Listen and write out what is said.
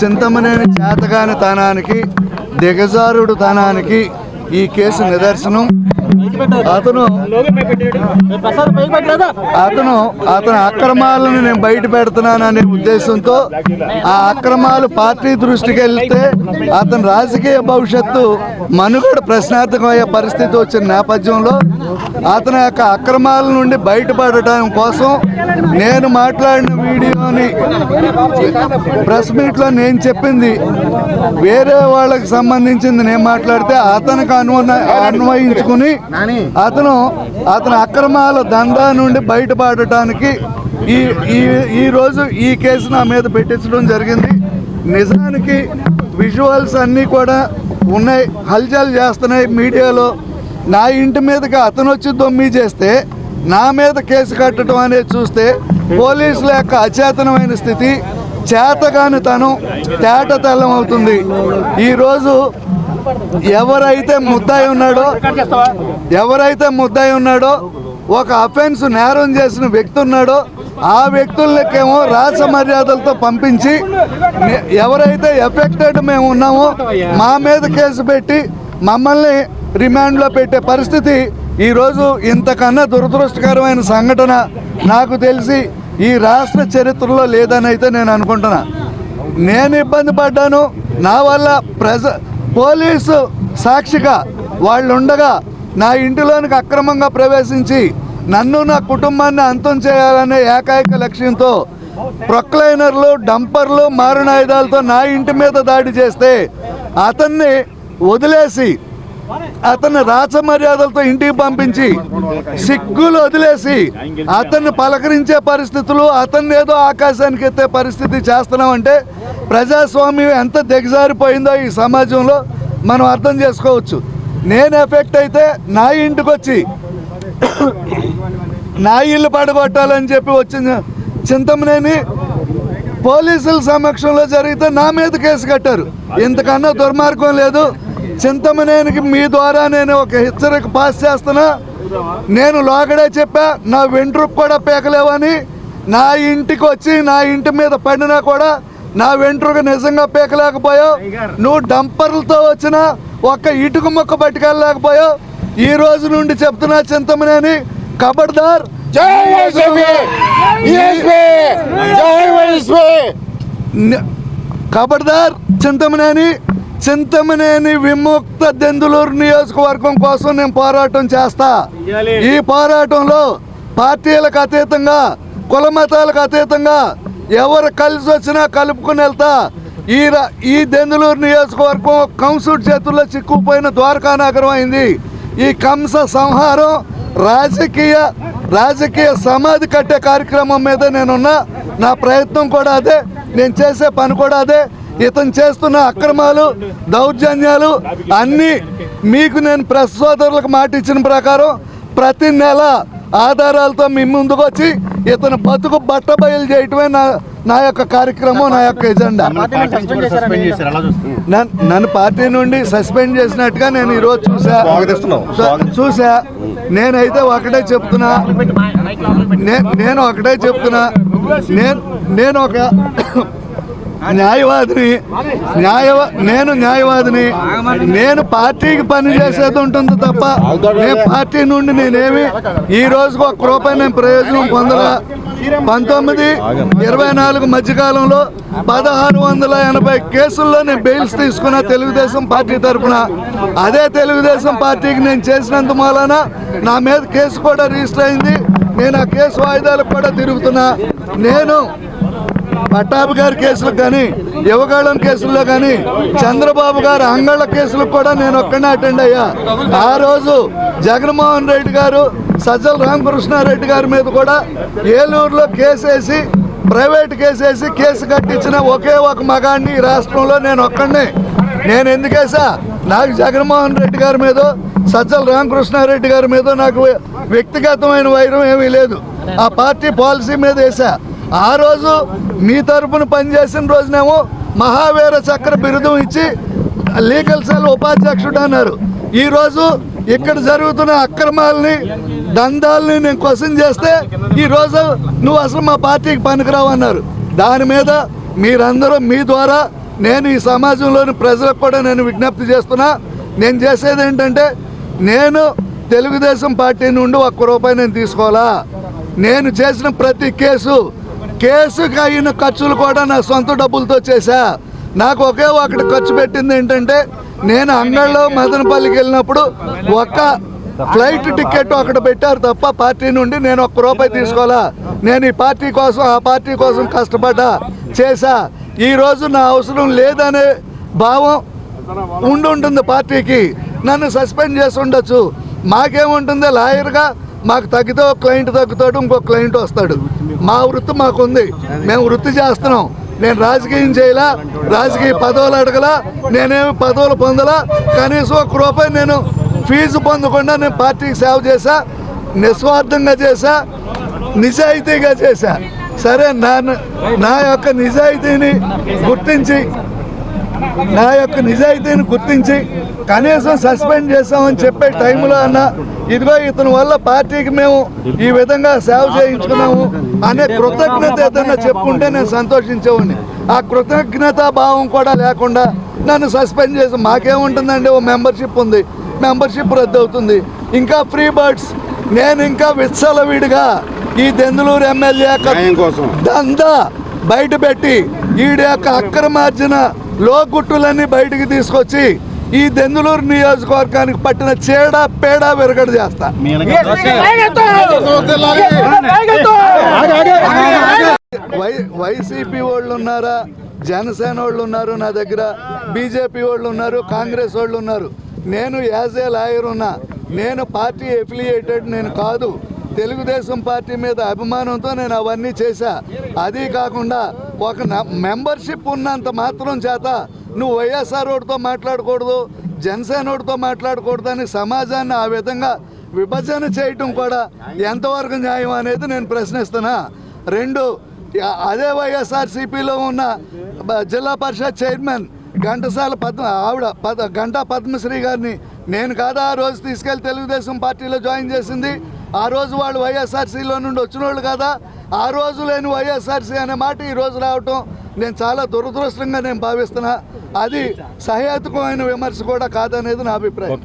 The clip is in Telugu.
చింతమనేని చేతగాని తనానికి దిగజారుడు తనానికి ఈ కేసు నిదర్శనం. అతను అక్రమాలను నేను బయట పెడుతున్నాననే ఉద్దేశంతో ఆ అక్రమాలు పార్టీ దృష్టికి వెళ్తే అతని రాజకీయ భవిష్యత్తు మనుగడ ప్రశ్నార్థకమయ్యే పరిస్థితి వచ్చిన నేపథ్యంలో అతని యొక్క అక్రమాల నుండి బయటపడటం కోసం నేను మాట్లాడిన వీడియోని ప్రెస్ మీట్లో నేను చెప్పింది వేరే వాళ్ళకి సంబంధించింది నేను మాట్లాడితే అతనికి అన్వయించుకుని అతను అక్రమాల దందా నుండి బయటపడటానికి ఈరోజు ఈ కేసు నా మీద పెట్టించడం జరిగింది. నిజానికి విజువల్స్ అన్నీ కూడా ఉన్నాయి, హల్చల్ చేస్తున్నాయి మీడియాలో. నా ఇంటి మీదకి అతను వచ్చి దొమ్మి చేస్తే నా మీద కేసు కట్టడం అనేది చూస్తే పోలీసుల యొక్క అచేతనమైన స్థితి, చేతగానితనం తేటతెల్లం అవుతుంది. ఈరోజు ఎవరైతే ముద్దాయి ఉన్నాడో ఒక అఫెన్స్ నేరం చేసిన వ్యక్తి ఉన్నాడో ఆ వ్యక్తులకేమో రాస మర్యాదలతో పంపించి ఎవరైతే ఎఫెక్టెడ్ మేము ఉన్నామో మా మీద కేసు పెట్టి మమ్మల్ని రిమాండ్లో పెట్టే పరిస్థితి ఈరోజు ఇంతకన్నా దురదృష్టకరమైన సంఘటన నాకు తెలిసి ఈ రాష్ట్ర చరిత్రలో లేదని అయితే నేను అనుకుంటున్నా. నేను ఇబ్బంది పడ్డాను, నా వల్ల పోలీసు సాక్షిగా వాళ్ళు ఉండగా నా ఇంటిలోనికి అక్రమంగా ప్రవేశించి నన్ను నా కుటుంబాన్ని అంతం చేయాలనే ఏకైక లక్ష్యంతో ప్రొక్లైనర్లు, డంపర్లు, మారణాయుధాలతో నా ఇంటి మీద దాడి చేస్తే అతన్ని వదిలేసి అతన్ని రాచ మర్యాదలతో ఇంటికి పంపించి సిగ్గులు వదిలేసి అతన్ని పలకరించే పరిస్థితులు, అతన్ని ఏదో ఆకాశానికి ఎత్తే పరిస్థితి చేస్తున్నామంటే ప్రజాస్వామ్యం ఎంత దిగజారిపోయిందో ఈ సమాజంలో మనం అర్థం చేసుకోవచ్చు. నేను ఎఫెక్ట్ అయితే నా ఇంటికి వచ్చి నా ఇల్లు పడగొట్టాలని చెప్పి వచ్చిన చింతమనేని పోలీసుల సమక్షంలో జరిగితే నా మీద కేసు కట్టారు. ఇంతకన్నా దుర్మార్గం లేదు. చింతమనేనికి మీ ద్వారా నేను ఒక హెచ్చరిక పాస్ చేస్తున్నా. నేను లోగడే చెప్పా, నా వెంట్రుకు కూడా పీకలేవని. నా ఇంటికి వచ్చి నా ఇంటి మీద పడినా కూడా నా వెంట్రుకు నిజంగా పీకలేకపోయావు. నువ్వు డంపర్లతో వచ్చిన ఒక్క ఇటుక ముక్క పట్టుకెళ్ళలేకపోయావు. ఈ రోజు నుండి చెప్తున్నా చింతమనేని, ఖబర్దార్. ఖబర్దార్ చింతమనేని విముక్త దెందులూరు నియోజకవర్గం కోసం నేను పోరాటం చేస్తా. ఈ పోరాటంలో పార్టీలకు అతీతంగా, కుల మతాలకు అతీతంగా ఎవరు కలిసి వచ్చినా కలుపుకుని వెళ్తా. ఈ దెందులూరు నియోజకవర్గం కంసుడి చేతుల్లో చిక్కుపోయిన ద్వారకా నగరం అయింది. ఈ కంస సంహారం రాజకీయ సమాధి కట్టే కార్యక్రమం మీద నేనున్నా. నా ప్రయత్నం కూడా అదే, నేను చేసే పని కూడా అదే. ఇతను చేస్తున్న అక్రమాలు, దౌర్జన్యాలు అన్నీ మీకు నేను ప్రెస్ సోదరులకు మాట ఇచ్చిన ప్రకారం ప్రతి నెల ఆధారాలతో మీ ముందుకు వచ్చి ఇతను బతుకు బట్టబయలు చేయటమే నా యొక్క కార్యక్రమం, నా యొక్క ఎజెండా. నన్ను పార్టీ నుండి సస్పెండ్ చేసినట్టుగా నేను ఈరోజు చూసా. నేనైతే ఒకటే చెప్తున్నా, నేను ఒక న్యాయవాదిని. నేను పార్టీకి పని చేసేది ఉంటుంది తప్ప నేను పార్టీ నుండి నేనేమి ఈ రోజుకు ఒక్క రూపాయి నేను ప్రయోజనం పొందలా. 19-24 మధ్యకాలంలో 1680 కేసుల్లో నేను బెయిల్స్ తీసుకున్న తెలుగుదేశం పార్టీ తరఫున. అదే తెలుగుదేశం పార్టీకి నేను చేసినంత మూలాన నా మీద కేసు కూడా రిజిస్టర్ అయింది. నేను ఆ కేసు వాయిదాలకు కూడా తిరుగుతున్నా. నేను పట్టాభి గారి కేసులకు కానీ, యువగాళం కేసుల్లో కానీ, చంద్రబాబు గారి అంగళ్ళ కేసులకు కూడా నేను ఒక్కనే అటెండ్ అయ్యా. ఆ రోజు జగన్మోహన్ రెడ్డి గారు, సజ్జల రామకృష్ణారెడ్డి గారి మీద కూడా ఏలూరులో కేసేసి, ప్రైవేట్ కేసేసి కేసు కట్టించిన ఒకే ఒక మగాడిని ఈ రాష్ట్రంలో నేను ఒక్కడే. నేను ఎందుకేసా? నాకు జగన్మోహన్ రెడ్డి గారి మీద, సజ్జల రామకృష్ణారెడ్డి గారి మీద నాకు వ్యక్తిగతమైన వైరం ఏమీ లేదు. ఆ పార్టీ పాలసీ మీద వేసా. ఆ రోజు మీ తరపున పనిచేసిన రోజునేమో మహావీర చక్ర బిరుదం ఇచ్చి లీగల్ సెల్ ఉపాధ్యక్షుడు అన్నారు. ఈరోజు ఇక్కడ జరుగుతున్న అక్రమాలని, దందాలని నేను క్వశ్చన్ చేస్తే ఈరోజు నువ్వు అసలు మా పార్టీకి పనికిరావు అన్నారు. దాని మీద మీరందరూ మీ ద్వారా నేను ఈ సమాజంలోని ప్రజలకు కూడా నేను విజ్ఞప్తి చేస్తున్నా. నేను చేసేది ఏంటంటే, నేను తెలుగుదేశం పార్టీ నుండి ₹1 నేను తీసుకోవాలా. నేను చేసిన ప్రతి కేసుకి అయిన ఖర్చులు కూడా నా సొంత డబ్బులతో చేశా. నాకు ఒకే ఒకటి ఖర్చు పెట్టింది ఏంటంటే, నేను అంగళ్ళలో మదనపల్లికి వెళ్ళినప్పుడు ఒక్క ఫ్లైట్ టికెట్ ఒకటి పెట్టారు తప్ప పార్టీ నుండి నేను ₹1 తీసుకోవాలా. నేను ఈ పార్టీ కోసం ఆ పార్టీ కోసం కష్టపడ్డా చేశా. ఈరోజు నా అవసరం లేదనే భావం ఉంటుంది పార్టీకి, నన్ను సస్పెండ్ చేసి ఉండొచ్చు. మాకేముంటుంది, లాయర్గా మాకు తగ్గితే ఒక క్లయింట్ తగ్గుతాడు, ఇంకో క్లయింట్ వస్తాడు. మా వృత్తి మాకుంది, మేము వృత్తి చేస్తున్నాం. నేను రాజకీయం చేయలా, రాజకీయ పదవులు అడగలా, నేనేమి పదవులు పొందలా. కనీసం ₹1 నేను ఫీజు పొందకుండా నేను పార్టీకి సేవ చేశా, నిస్వార్థంగా చేశా, నిజాయితీగా చేశా. సరే, నా యొక్క నిజాయితీని గుర్తించి కనీసం సస్పెండ్ చేస్తామని చెప్పే టైంలో అన్న ఇదిగో ఇతని వల్ల పార్టీకి మేము ఈ విధంగా సేవ చేయించుకున్నాము అనే కృతజ్ఞత ఏదన్నా చెప్పుకుంటే నేను సంతోషించేవాడిని. ఆ కృతజ్ఞతా భావం కూడా లేకుండా నన్ను సస్పెండ్ చేసి మాకేముంటుందండి, ఓ మెంబర్షిప్ ఉంది, మెంబర్షిప్ రద్దు అవుతుంది. ఇంకా ఫ్రీ బర్డ్స్, నేను ఇంకా విచ్చలవిడిగా ఈ దెందులూరు ఎమ్మెల్యే దందా బయట పెట్టి ఈడి యొక్క అక్రమార్జన లోగుట్టులన్నీ బయటికి తీసుకొచ్చి ఈ దెందులూరు నియోజకవర్గానికి పట్టిన పేడ విరగడ చేస్తా. వైసీపీ వాళ్ళు ఉన్నారా, జనసేన వాళ్ళు ఉన్నారు నా దగ్గర, బీజేపీ వాళ్ళు ఉన్నారు, కాంగ్రెస్ వాళ్ళు ఉన్నారు. నేను యాజ్ ఏ లాయర్ ఉన్నా. నేను పార్టీ ఎఫిలియేటెడ్ నేను కాదు. తెలుగుదేశం పార్టీ మీద అభిమానంతో నేను అవన్నీ చేశా. అది కాకుండా ఒక మెంబర్షిప్ ఉన్నంత మాత్రం చేత నువ్వు వైఎస్ఆర్ ఓడితో మాట్లాడకూడదు, జనసేన ఓడితో మాట్లాడకూడదు అని సమాజాన్ని ఆ విధంగా విభజన చేయటం కూడా ఎంతవరకు న్యాయం అనేది నేను ప్రశ్నిస్తున్నా. 2, అదే వైఎస్ఆర్సీపీలో ఉన్న జిల్లా పరిషత్ చైర్మన్ గంటా పద్మశ్రీ గారిని నేను కాదా ఆ రోజు తీసుకెళ్లి తెలుగుదేశం పార్టీలో జాయిన్ చేసింది. ఆ రోజు వాళ్ళు వైఎస్ఆర్సీలో నుండి వచ్చిన వాళ్ళు కదా. ఆ రోజు లేని వైఎస్ఆర్సీ అనే మాట ఈ రోజు రావటం నేను చాలా దురదృష్టంగా నేను భావిస్తున్నా. అది సహేతుకమైన విమర్శ కూడా కాదనేది నా అభిప్రాయం.